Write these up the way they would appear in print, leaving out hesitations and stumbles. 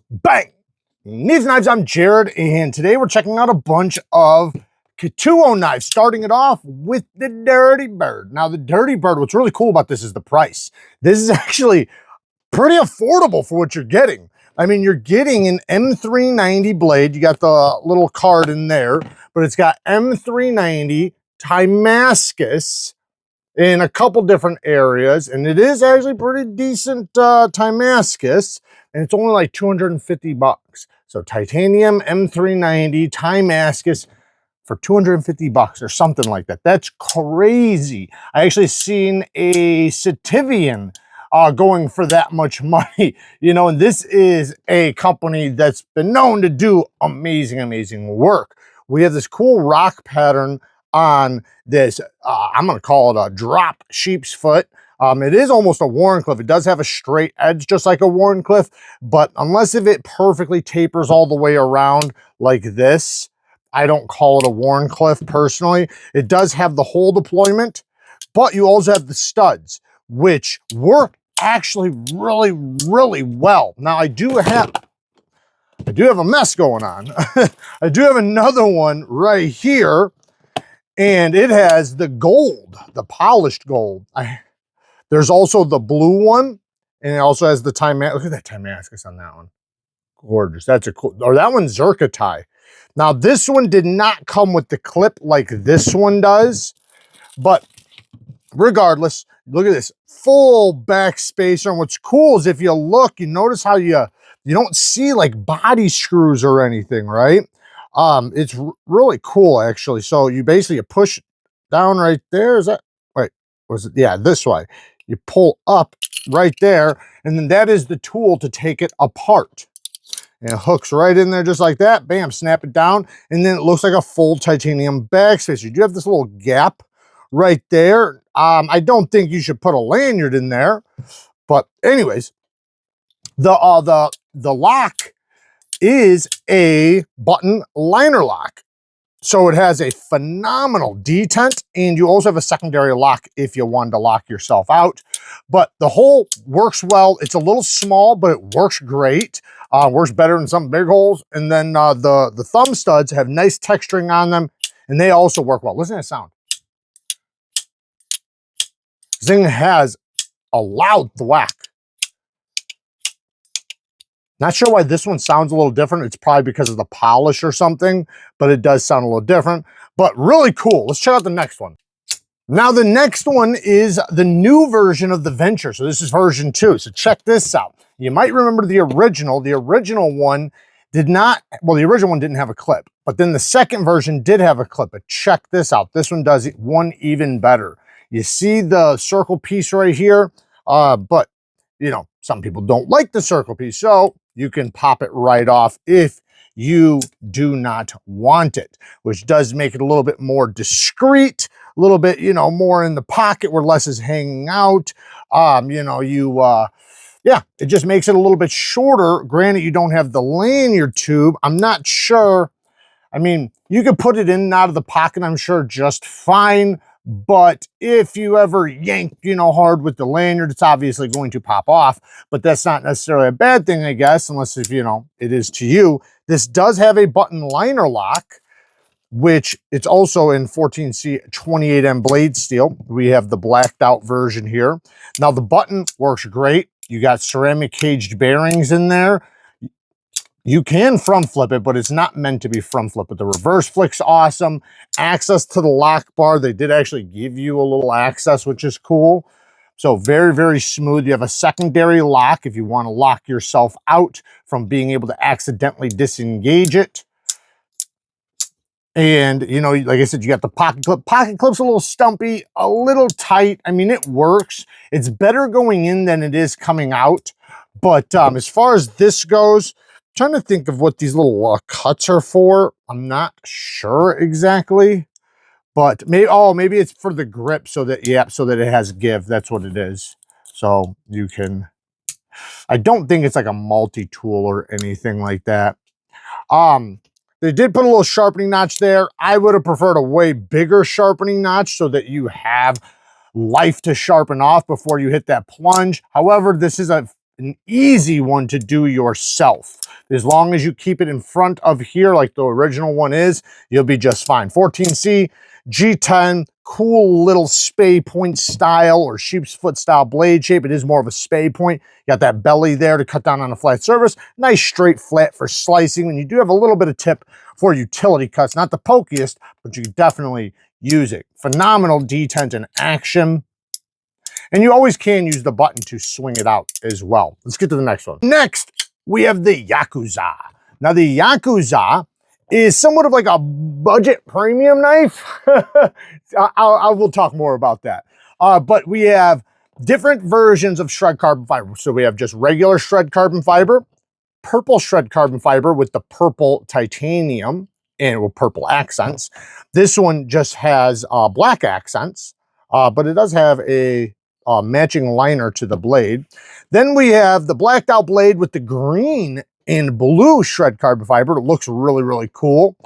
Bang! Neeves Knives, I'm Jared, and today we're checking out a bunch of Ketuo knives, starting it off with the Dirty Bird. Now, the Dirty Bird, what's really cool about this is the price. This is actually pretty affordable for what you're getting. I mean, you're getting an M390 blade. You got the little card in there, but it's got M390 Damascus in a couple different areas, and it is actually pretty decent Damascus, and it's only like 250 bucks. So titanium M390 Damascus for 250 bucks or something like that. That's crazy. I actually seen a Citivian going for that much money, you know, and this is a company that's been known to do amazing, amazing work. We have this cool rock pattern on this, I'm going to call it a drop sheep's foot. It is almost a Wharncliffe. It does have a straight edge, just like a Wharncliffe, but unless if it perfectly tapers all the way around like this, I don't call it a Wharncliffe personally. It does have the hole deployment, but you also have the studs, which work actually really, really well. Now I do have a mess going on. I do have another one right here, and it has the gold, the polished gold. There's also the blue one, and it also has the Look at that Damascus on that one. Gorgeous. That's a cool, or that one's Zirkai. Now, this one did not come with the clip like this one does, but regardless, look at this full back spacer. And what's cool is if you look, you notice how you don't see like body screws or anything, right? It's really cool, actually. So you basically push down right there. Is that right? Was it? Yeah, this way. You pull up right there, and then that is the tool to take it apart. And it hooks right in there just like that. Bam, snap it down, and then it looks like a full titanium bag spacer. You do have this little gap right there. I don't think you should put a lanyard in there, but anyways, the lock is a button liner lock. So it has a phenomenal detent, and you also have a secondary lock if you wanted to lock yourself out. But the hole works well. It's a little small, but it works great. Works better than some big holes. And then the thumb studs have nice texturing on them, and they also work well. Listen to that sound. This thing has a loud thwack. Not sure why this one sounds a little different. It's probably because of the polish or something, but it does sound a little different, but really cool. Let's check out the next one. Now, the next one is the new version of the VENTR. So this is version 2. So check this out. You might remember the original. The original one did not, well, the original one didn't have a clip, but then the second version did have a clip. But check this out. This one does one even better. You see the circle piece right here, but you know, some people don't like the circle piece, so you can pop it right off if you do not want it, which does make it a little bit more discreet, a little bit, you know, more in the pocket where less is hanging out. You know, yeah, it just makes it a little bit shorter. Granted, you don't have the lanyard tube. I'm not sure. I mean, you could put it in and out of the pocket, I'm sure, just fine. But if you ever yank, you know, hard with the lanyard, it's obviously going to pop off. But that's not necessarily a bad thing, I guess, unless if, you know, it is to you. This does have a button liner lock, which it's also in 14C 28M blade steel. We have the blacked out version here. Now, the button works great. You got ceramic caged bearings in there. You can front flip it, but it's not meant to be front flip. But the reverse flick's awesome. Access to the lock bar. They did actually give you a little access, which is cool. So very, very smooth. You have a secondary lock if you want to lock yourself out from being able to accidentally disengage it. And, you know, like I said, you got the pocket clip. Pocket clip's a little stumpy, a little tight. I mean, it works. It's better going in than it is coming out. But as far as this goes, trying to think of what these little cuts are for. I'm not sure exactly, but maybe it's for the grip so that, yeah, so that it has give. That's what it is. So you can, I don't think it's like a multi-tool or anything like that. They did put a little sharpening notch there. I would have preferred a way bigger sharpening notch so that you have life to sharpen off before you hit that plunge. However, this is a an easy one to do yourself. As long as you keep it in front of here like the original one is, you'll be just fine. 14C, G10, cool little spay point style or sheep's foot style blade shape. It is more of a spay point. You got that belly there to cut down on a flat surface. Nice straight flat for slicing. And you do have a little bit of tip for utility cuts. Not the pokiest, but you can definitely use it. Phenomenal detent in action. And you always can use the button to swing it out as well. Let's get to the next one. Next, we have the Yakuza. Now the Yakuza is somewhat of like a budget premium knife. I will talk more about that. But we have different versions of shred carbon fiber. So we have just regular shred carbon fiber, purple shred carbon fiber with the purple titanium and with purple accents. This one just has black accents, but it does have a matching liner to the blade. Then we have the blacked out blade with the green and blue shred carbon fiber. It looks really, really cool.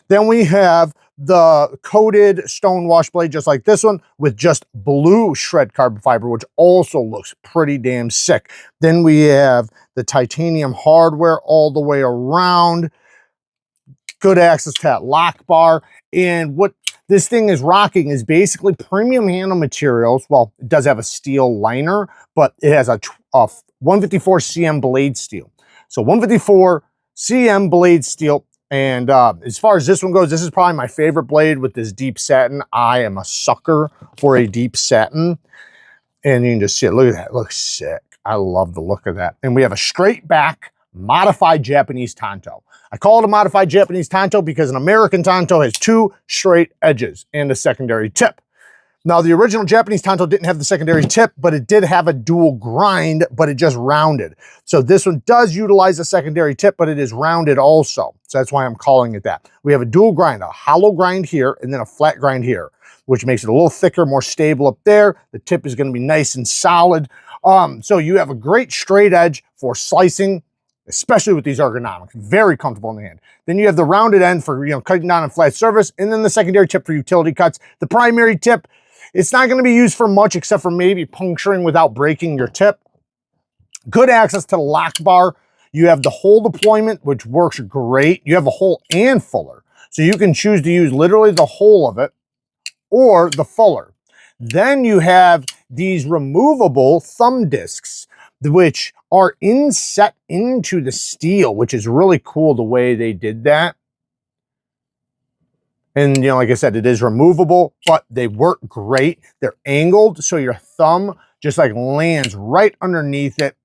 Then we have the coated stone wash blade, just like this one, with just blue shred carbon fiber, which also looks pretty damn sick. Then we have the titanium hardware all the way around. Good access to that lock bar. And what this thing is rocking is basically premium handle materials. Well, it does have a steel liner, but it has a 154 cm blade steel. So 154 cm blade steel. And as far as this one goes, this is probably my favorite blade with this deep satin. I am a sucker for a deep satin. And you can just see it. Look at that. It looks sick. I love the look of that. And we have a straight back modified Japanese tanto. I call it a modified Japanese tanto because an American tanto has two straight edges and a secondary tip. Now, the original Japanese tanto didn't have the secondary tip, but it did have a dual grind, but it just rounded. So this one does utilize a secondary tip, but it is rounded also. So that's why I'm calling it that. We have a dual grind, a hollow grind here, and then a flat grind here, which makes it a little thicker, more stable up there. The tip is going to be nice and solid. So you have a great straight edge for slicing, especially with these ergonomics. Very comfortable in the hand. Then you have the rounded end for, cutting down on flat surface, and then the secondary tip for utility cuts. The primary tip, it's not going to be used for much except for maybe puncturing without breaking your tip. Good access to the lock bar. You have the hole deployment, which works great. You have a hole and fuller. So you can choose to use literally the whole of it or the fuller. Then you have these removable thumb discs, which are inset into the steel, which is really cool the way they did that. And, like I said, it is removable, but they work great. They're angled, so your thumb just like lands right underneath it.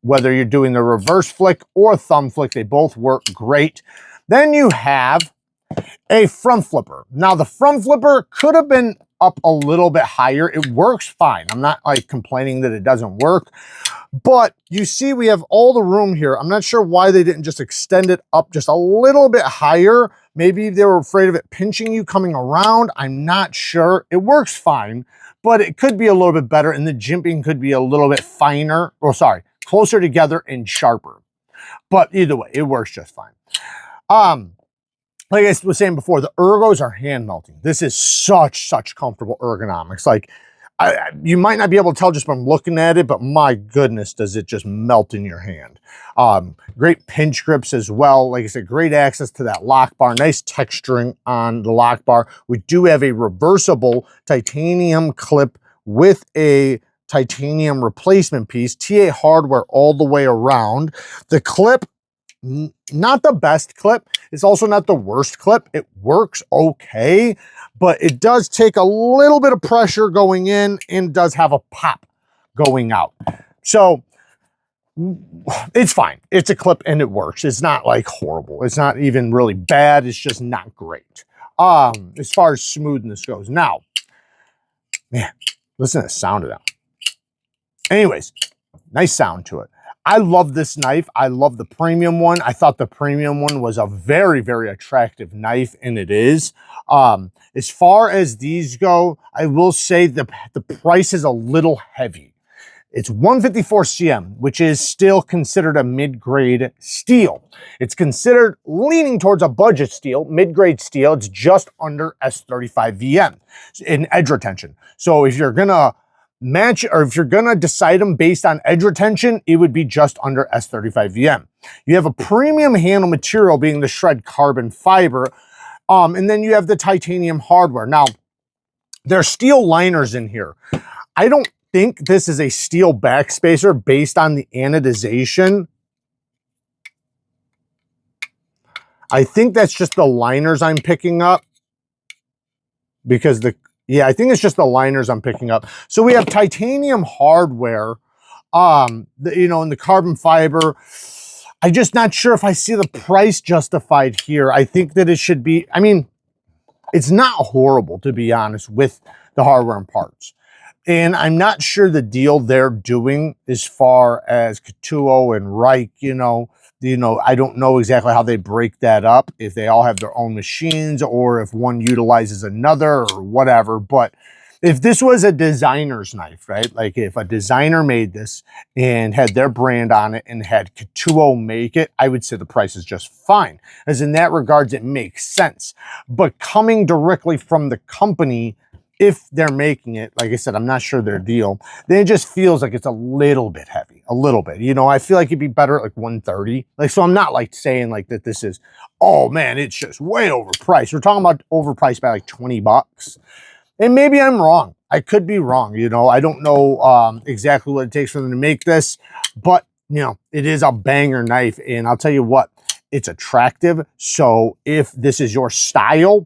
Whether you're doing the reverse flick or thumb flick, they both work great. Then you have a front flipper. Now, the front flipper could have been up a little bit higher. It works fine. I'm not like complaining that it doesn't work, but you see we have all the room here. I'm not sure why they didn't just extend it up just a little bit higher. Maybe they were afraid of it pinching you coming around. I'm not sure. It works fine, but it could be a little bit better, and the jimping could be a little bit finer, or sorry, closer together and sharper. But either way, it works just fine. Like I was saying before, the ergos are hand melting. This is such comfortable ergonomics. Like, you might not be able to tell just from looking at it, but my goodness, does it just melt in your hand. Great pinch grips as well. Like I said, great access to that lock bar. Nice texturing on the lock bar. We do have a reversible titanium clip with a titanium replacement piece. TA hardware all the way around. The clip, not the best clip. It's also not the worst clip. It works okay, but it does take a little bit of pressure going in and does have a pop going out. So it's fine. It's a clip and it works. It's not like horrible. It's not even really bad. It's just not great. As far as smoothness goes. Now, man, listen to the sound of that. Anyways, nice sound to it. I love this knife. I love the premium one. I thought the premium one was a very attractive knife, and it is. As far as these go, I will say the price is a little heavy. It's 154 cm, which is still considered a mid-grade steel. It's considered leaning towards a budget steel, mid-grade steel. It's just under S35 VM in edge retention. So if you're gonna match, or if you're gonna decide them based on edge retention, it would be just under S35VM. You have a premium handle material being the shred carbon fiber, and then you have the titanium hardware. Now, there's steel liners in here. I don't think this is a steel backspacer based on the anodization. I think that's just the liners I'm picking up, because I think it's just the liners I'm picking up. So we have titanium hardware, you know, in the carbon fiber. I'm just not sure if I see the price justified here. I think that it should be, I mean, it's not horrible, to be honest, with the hardware and parts. And I'm not sure the deal they're doing as far as Ketuo and Reich, you know, I don't know exactly how they break that up, if they all have their own machines or if one utilizes another or whatever. But if this was a designer's knife, right? Like if a designer made this and had their brand on it and had Ketuo make it, I would say the price is just fine. As in that regards, it makes sense. But coming directly from the company, if they're making it, like I said, I'm not sure their deal, then it just feels like it's a little bit heavy, a little bit. You know, I feel like it'd be better at like 130. Like, so I'm not like saying like that this is, oh man, it's just way overpriced. We're talking about overpriced by like 20 bucks. And maybe I'm wrong. I could be wrong. You know, I don't know exactly what it takes for them to make this, but you know, it is a banger knife. And I'll tell you what, it's attractive. So if this is your style,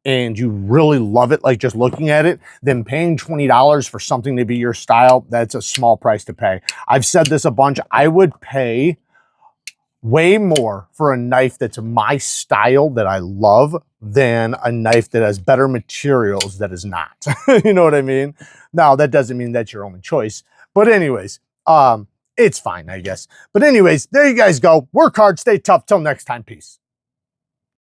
and you really love it, like just looking at it, then paying $20 for something to be your style, that's a small price to pay. I've said this a bunch. I would pay way more for a knife that's my style that I love than a knife that has better materials that is not. You know what I mean? Now, that doesn't mean that's your only choice. But anyways, it's fine, I guess. But anyways, there you guys go. Work hard, stay tough. Till next time, peace.